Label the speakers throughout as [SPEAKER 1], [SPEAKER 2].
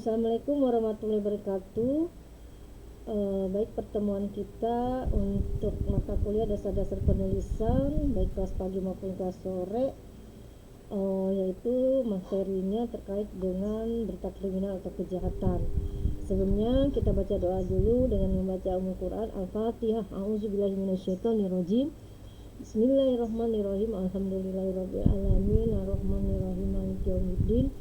[SPEAKER 1] Assalamualaikum warahmatullahi wabarakatuh. Baik, pertemuan kita untuk mata kuliah dasar-dasar penulisan baik kelas pagi maupun kelas sore, yaitu materinya terkait dengan berita kriminal atau kejahatan. Sebelumnya kita baca doa dulu dengan membaca Quran Al-Fatihah. A'udzubillahi minasyaitonirrajim. Bismillahirrahmanirrahim. Alhamdulillahirabbil alamin arrahmanirrahim maliki yaumiddin.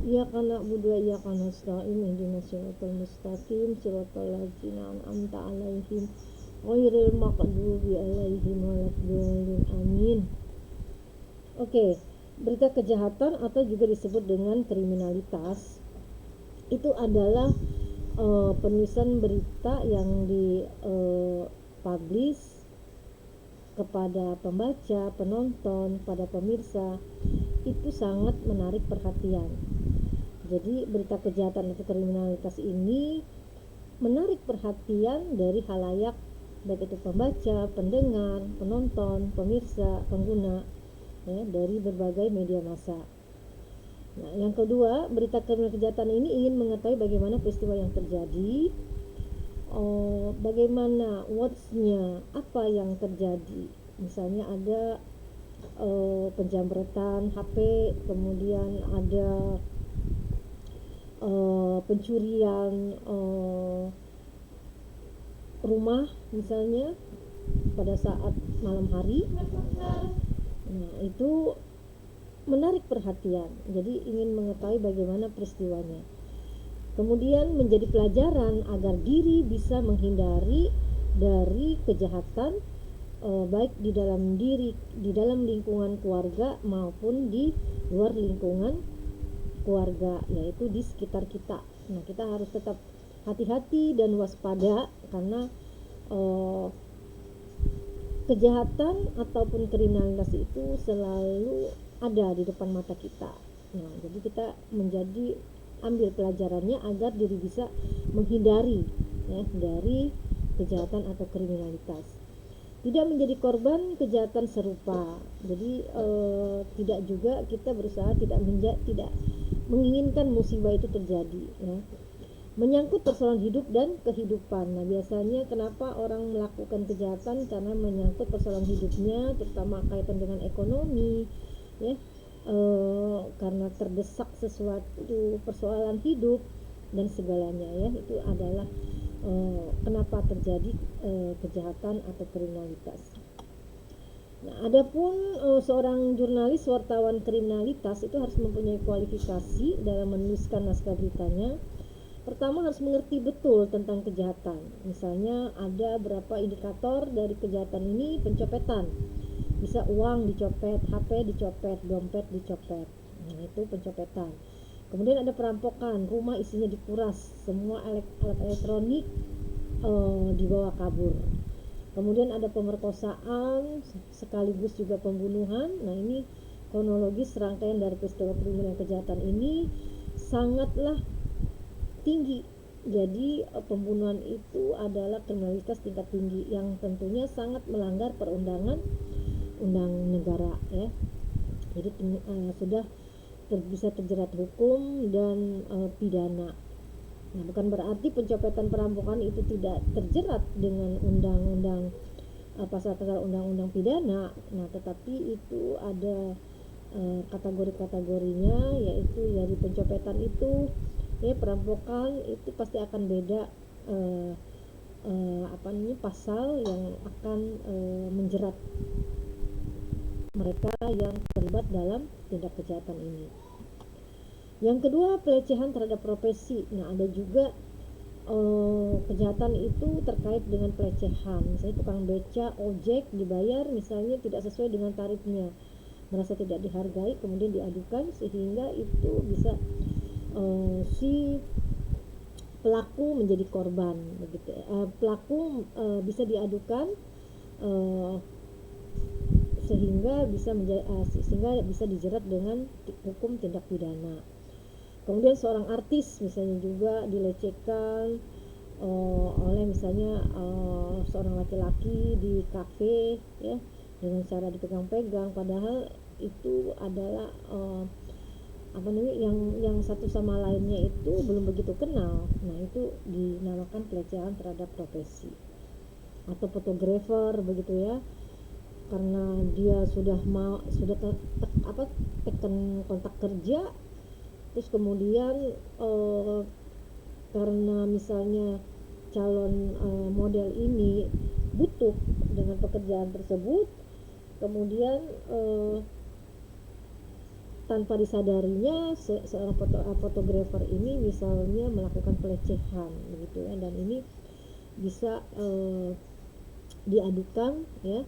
[SPEAKER 1] Iyyaka na'budu wa iyyaka nasta'in ihdinas siratal mustaqim siratal ladzina an'amta 'alaihim ghairil maghdubi 'alaihim waladdallin. Amin. Oke, berita kejahatan atau juga disebut dengan kriminalitas itu adalah penulisan berita yang dipublish kepada pembaca, penonton, pada pemirsa, itu sangat menarik perhatian. Jadi berita kejahatan atau kriminalitas ini menarik perhatian dari khalayak, baik itu pembaca, pendengar, penonton, pemirsa, pengguna, ya, dari berbagai media massa. Nah, yang kedua, berita kriminal kejahatan ini ingin mengetahui bagaimana peristiwa yang terjadi, bagaimana what's-nya, apa yang terjadi. Misalnya ada penjamretan HP, kemudian ada pencurian rumah misalnya pada saat malam hari. Nah, itu menarik perhatian. Jadi ingin mengetahui bagaimana peristiwanya. Kemudian menjadi pelajaran agar diri bisa menghindari dari kejahatan, baik di dalam lingkungan keluarga maupun di luar lingkungan keluarga, yaitu di sekitar kita. Nah, kita harus tetap hati-hati dan waspada karena kejahatan ataupun kriminalitas itu selalu ada di depan mata kita. Nah, jadi kita ambil pelajarannya agar diri bisa menghindari, ya, dari kejahatan atau kriminalitas. Tidak menjadi korban kejahatan serupa. Jadi tidak juga kita berusaha tidak menginginkan musibah itu terjadi, ya. Menyangkut persoalan hidup dan kehidupan. Nah, biasanya kenapa orang melakukan kejahatan? Karena menyangkut persoalan hidupnya, terutama kaitan dengan ekonomi, ya, karena terdesak sesuatu persoalan hidup dan segalanya, ya, itu adalah kenapa terjadi kejahatan atau kriminalitas. Nah, adapun seorang jurnalis wartawan kriminalitas itu harus mempunyai kualifikasi dalam menuliskan naskah beritanya. Pertama, harus mengerti betul tentang kejahatan. Misalnya ada berapa indikator dari kejahatan ini. Pencopetan, bisa uang dicopet, HP dicopet, dompet dicopet. Nah, itu pencopetan. Kemudian ada perampokan, rumah isinya dikuras, semua alat elektronik dibawa kabur. Kemudian ada pemerkosaan sekaligus juga pembunuhan. Nah, ini kronologis rangkaian dari peristiwa kriminal kejahatan ini sangatlah tinggi. Jadi pembunuhan itu adalah kriminalitas tingkat tinggi yang tentunya sangat melanggar perundangan negara, ya. Jadi sudah bisa terjerat hukum dan pidana. Nah, bukan berarti pencopetan perampokan itu tidak terjerat dengan undang-undang pasal-pasal undang-undang pidana. Nah, tetapi itu ada kategori-kategorinya, yaitu dari pencopetan itu, ya, perampokan itu pasti akan beda pasal yang akan menjerat mereka yang terlibat dalam tindak kejahatan ini. Yang kedua, pelecehan terhadap profesi. Nah, ada juga kejahatan itu terkait dengan pelecehan. Misalnya tukang beca, ojek dibayar misalnya tidak sesuai dengan tarifnya, merasa tidak dihargai, kemudian diadukan sehingga itu bisa si pelaku menjadi korban, begitu. Pelaku bisa diadukan sehingga bisa dijerat dengan hukum tindak pidana. Kemudian seorang artis misalnya juga dilecehkan oleh misalnya seorang laki-laki di kafe, ya, dengan cara dipegang-pegang, padahal itu adalah apa namanya, yang satu sama lainnya itu belum begitu kenal. Nah itu dinamakan pelecehan terhadap profesi. Atau fotografer begitu ya, karena dia sudah tekan kontak kerja, terus kemudian karena misalnya calon model ini butuh dengan pekerjaan tersebut, kemudian tanpa disadarinya seorang fotografer ini misalnya melakukan pelecehan begitu ya, dan ini bisa diadukan ya,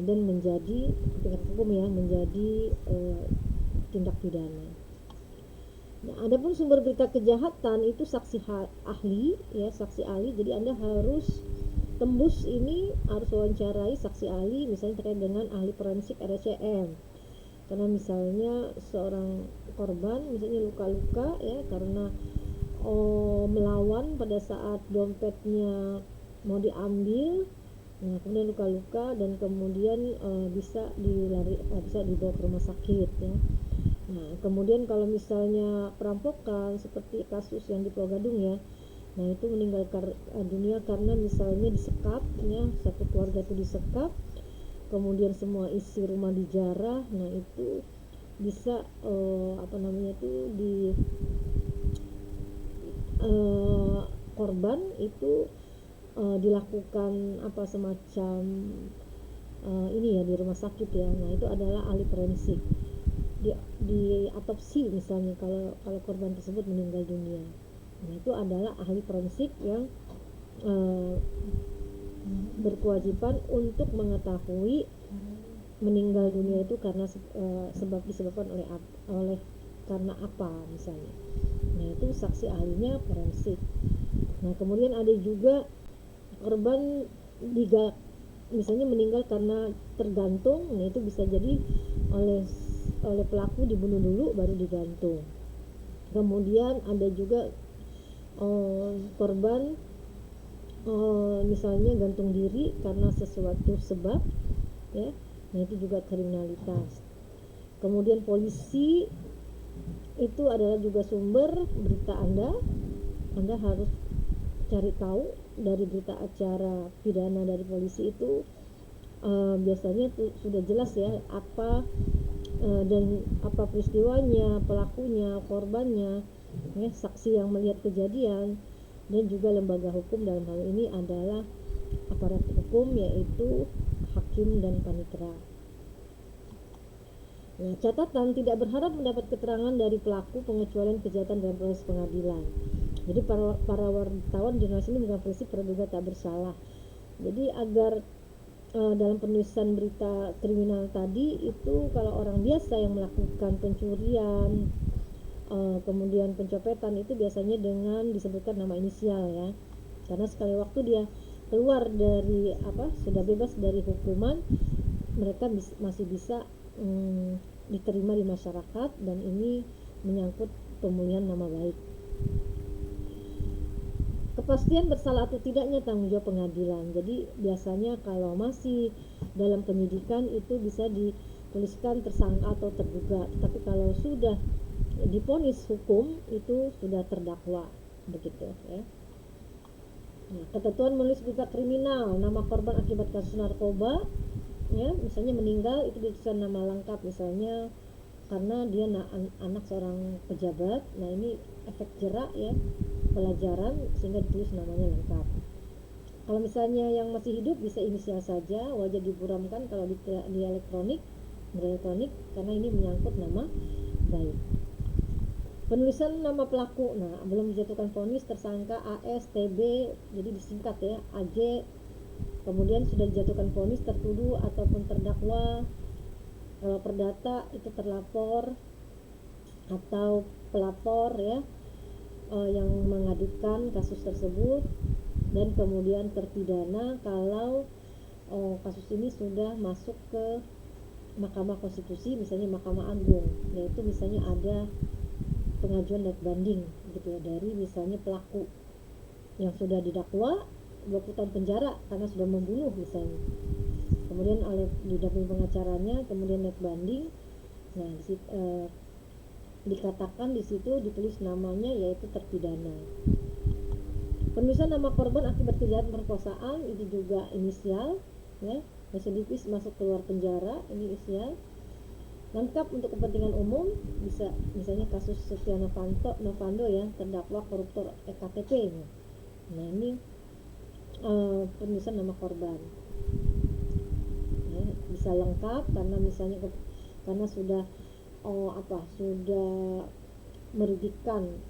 [SPEAKER 1] dan menjadi tingkat hukum ya, menjadi tindak pidana. Nah, adapun sumber berita kejahatan itu saksi ahli ya, saksi ahli. Jadi Anda harus tembus ini, harus wawancarai saksi ahli misalnya terkait dengan ahli forensik RSCM. Karena misalnya seorang korban misalnya luka-luka ya karena melawan pada saat dompetnya mau diambil, nah kemudian luka-luka dan kemudian bisa dibawa ke rumah sakit ya. Nah kemudian kalau misalnya perampokan seperti kasus yang di Pulau Gadung ya, nah itu meninggal dunia karena misalnya disekap ya, satu keluarga itu disekap, kemudian semua isi rumah dijarah. Nah itu bisa korban itu dilakukan semacam ini ya di rumah sakit ya. Nah itu adalah ahli forensik di otopsi misalnya kalau korban tersebut meninggal dunia. Nah itu adalah ahli forensik yang berkewajiban untuk mengetahui meninggal dunia itu karena disebabkan oleh karena apa misalnya. Nah itu saksi ahlinya forensik. Nah kemudian ada juga korban misalnya meninggal karena tergantung. Nah itu bisa jadi oleh pelaku dibunuh dulu baru digantung. Kemudian ada juga korban misalnya gantung diri karena sesuatu sebab ya. Nah itu juga kriminalitas. Kemudian polisi itu adalah juga sumber berita Anda harus cari tahu dari berita acara pidana dari polisi itu biasanya sudah jelas ya dan apa peristiwanya, pelakunya, korbannya ya, saksi yang melihat kejadian, dan juga lembaga hukum. Dalam hal ini adalah aparat hukum, yaitu hakim dan panitera. Nah, catatan, tidak berharap mendapat keterangan dari pelaku pengecualian kejahatan dalam proses pengadilan. Jadi para wartawan jurnalis ini memegang prinsip praduga tak bersalah. Jadi agar dalam penulisan berita kriminal tadi itu, kalau orang biasa yang melakukan pencurian kemudian pencopetan itu biasanya dengan disebutkan nama inisial ya, karena sekali waktu dia keluar dari sudah bebas dari hukuman, mereka masih bisa diterima di masyarakat, dan ini menyangkut pemulihan nama baik. Kepastian bersalah atau tidaknya tanggung jawab pengadilan. Jadi biasanya kalau masih dalam penyidikan itu bisa dituliskan tersangka atau terduga, tapi kalau sudah divonis hukum itu sudah terdakwa begitu ya. Nah, ketentuan menulis berita kriminal, nama korban akibat kasus narkoba ya, misalnya meninggal itu dituliskan nama lengkap, misalnya karena dia anak seorang pejabat. Nah ini efek jerak ya, pelajaran, sehingga ditulis namanya lengkap. Kalau misalnya yang masih hidup bisa inisial saja, wajah diburamkan kalau di elektronik karena ini menyangkut nama baik. Penulisan nama pelaku, nah belum dijatuhkan vonis, tersangka AS, TB, jadi disingkat ya, AJ. Kemudian sudah dijatuhkan vonis tertuduh ataupun terdakwa. Kalau perdata itu terlapor atau pelapor ya, yang mengadukan kasus tersebut. Dan kemudian terpidana kalau kasus ini sudah masuk ke Mahkamah Konstitusi, misalnya Mahkamah Agung, yaitu misalnya ada pengajuan naik banding gitu ya, dari misalnya pelaku yang sudah didakwa 20 tahun penjara karena sudah membunuh misalnya, kemudian oleh didampingi pengacaranya kemudian naik banding. Nah dikatakan di situ ditulis namanya yaitu terpidana. Penulisan nama korban akibat kejahatan perkosaan itu juga inisial, ya. Residivis masuk keluar penjara ini inisial. Lengkap untuk kepentingan umum, bisa misalnya kasus Setia Novanto ya, terdakwa koruptor EKTP. Nah ini penulisan nama korban ya, bisa lengkap karena misalnya karena sudah sudah merugikan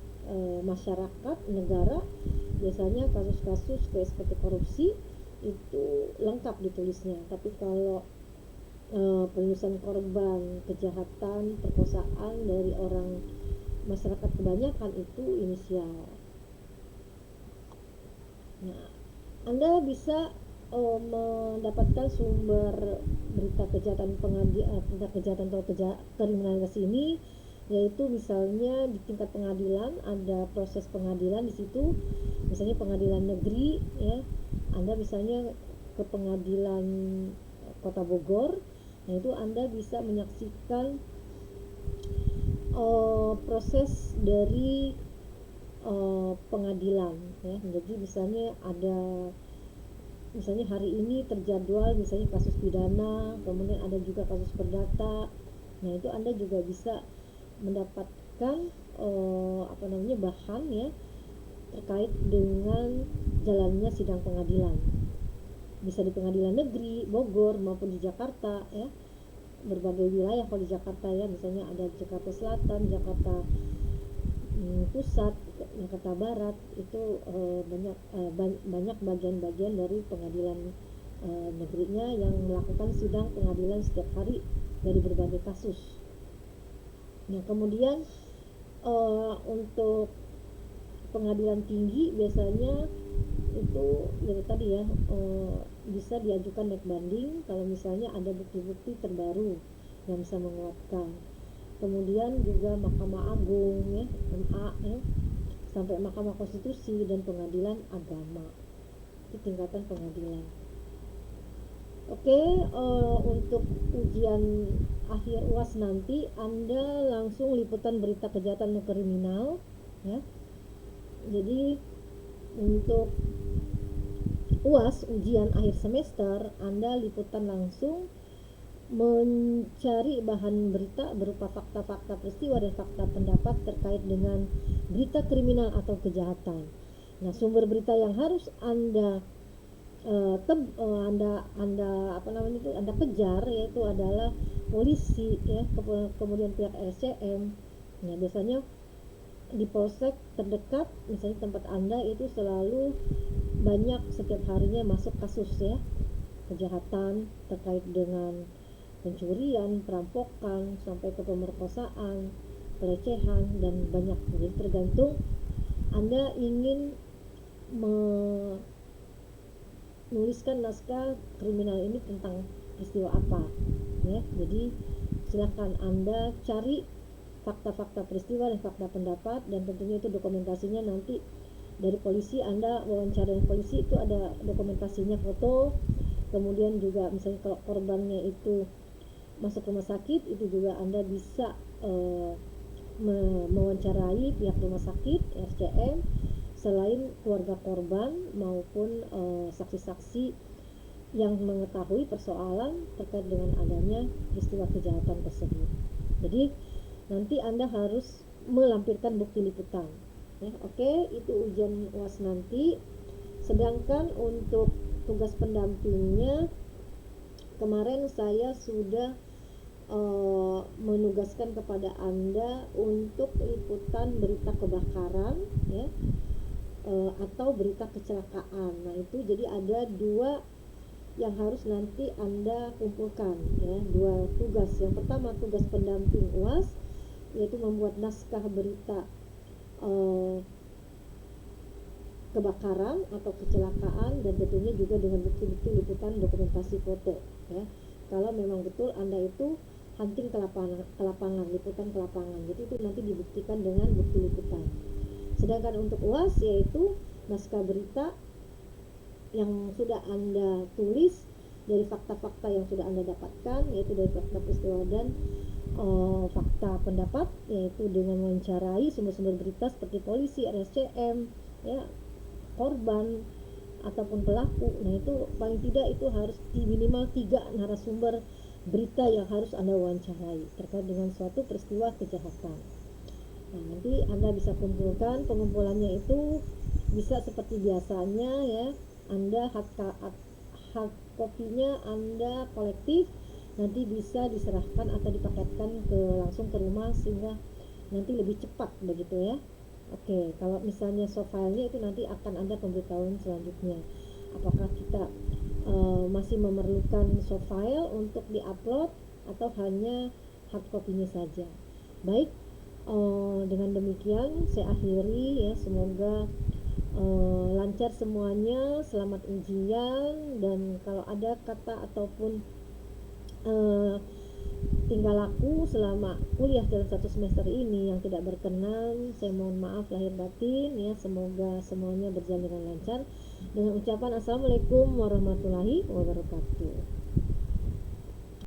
[SPEAKER 1] masyarakat negara. Biasanya kasus-kasus kayak seperti korupsi itu lengkap ditulisnya, tapi kalau penulisan korban kejahatan perkosaan dari orang masyarakat kebanyakan itu inisial. Nah, Anda bisa mendapatkan sumber berita kejahatan atau kriminalitas ini, yaitu misalnya di tingkat pengadilan ada proses pengadilan di situ, misalnya pengadilan negeri ya, Anda misalnya ke pengadilan Kota Bogor. Nah itu Anda bisa menyaksikan proses dari pengadilan ya. Jadi misalnya hari ini terjadwal misalnya kasus pidana, kemudian ada juga kasus perdata. Nah itu Anda juga bisa mendapatkan bahan ya terkait dengan jalannya sidang pengadilan. Bisa di pengadilan negeri Bogor maupun di Jakarta ya, berbagai wilayah. Kalau di Jakarta ya misalnya ada Jakarta Selatan, Jakarta Pusat, Jakarta Barat, itu banyak bagian-bagian dari pengadilan negerinya yang melakukan sidang pengadilan setiap hari dari berbagai kasus. Nah kemudian untuk pengadilan tinggi biasanya itu ya tadi ya, bisa diajukan naik banding kalau misalnya ada bukti-bukti terbaru yang bisa menguatkan. Kemudian juga Mahkamah Agung ya, MA ya, sampai Mahkamah Konstitusi dan Pengadilan Agama, itu tingkatan pengadilan. Oke, untuk ujian akhir UAS nanti Anda langsung liputan berita kejahatan kriminal ya. Jadi untuk UAS ujian akhir semester Anda liputan langsung, mencari bahan berita berupa fakta-fakta peristiwa dan fakta pendapat terkait dengan berita kriminal atau kejahatan. Nah, sumber berita yang harus Anda Anda kejar yaitu adalah polisi ya, kemudian pihak RCM. Nah, biasanya di polsek terdekat misalnya tempat Anda itu selalu banyak setiap harinya masuk kasus ya kejahatan terkait dengan pencurian, perampokan, sampai ke pemerkosaan, pelecehan, dan banyak. Jadi tergantung Anda ingin menuliskan naskah kriminal ini tentang peristiwa apa ya. Jadi silahkan Anda cari fakta-fakta peristiwa dan fakta pendapat, dan tentunya itu dokumentasinya nanti dari polisi. Anda wawancara polisi itu ada dokumentasinya, foto. Kemudian juga misalnya kalau korbannya itu masuk rumah sakit, itu juga Anda bisa mewawancarai pihak rumah sakit, RCM, selain keluarga korban maupun saksi-saksi yang mengetahui persoalan terkait dengan adanya peristiwa kejahatan tersebut. Jadi nanti Anda harus melampirkan bukti liputan ya. Oke, itu ujian UAS nanti. Sedangkan untuk tugas pendampingnya, kemarin saya sudah menugaskan kepada Anda untuk liputan berita kebakaran ya, atau berita kecelakaan. Nah itu jadi ada dua yang harus nanti Anda kumpulkan ya, dua tugas. Yang pertama tugas pendamping UAS, yaitu membuat naskah berita kebakaran atau kecelakaan, dan tentunya juga dengan bukti-bukti liputan dokumentasi foto ya. Kalau memang betul Anda itu hunting ke lapangan, liputan ke lapangan, jadi itu nanti dibuktikan dengan bukti liputan. Sedangkan untuk UAS yaitu naskah berita yang sudah Anda tulis dari fakta-fakta yang sudah Anda dapatkan, yaitu dari fakta peristiwa dan fakta pendapat, yaitu dengan mewawancarai sumber-sumber berita seperti polisi, RSCM, ya, korban ataupun pelaku. Nah, itu paling tidak itu harus minimal 3 narasumber berita yang harus Anda wawancarai terkait dengan suatu peristiwa kejahatan. Nah, nanti Anda bisa kumpulkan, pengumpulannya itu bisa seperti biasanya ya, Anda hard kopinya Anda kolektif, nanti bisa diserahkan atau dipaketkan langsung ke rumah sehingga nanti lebih cepat begitu ya. Oke, kalau misalnya soft filenya itu nanti akan ada pemberitahuan selanjutnya. Apakah kita masih memerlukan soft file untuk diupload atau hanya hard copy-nya saja. Baik, dengan demikian saya akhiri ya, semoga lancar semuanya, selamat ujian, dan kalau ada kata ataupun tingkah laku selama kuliah dalam 1 semester ini yang tidak berkenan, saya mohon maaf lahir batin ya. Semoga semuanya berjalan dengan lancar. Dengan ucapan assalamualaikum warahmatullahi wabarakatuh.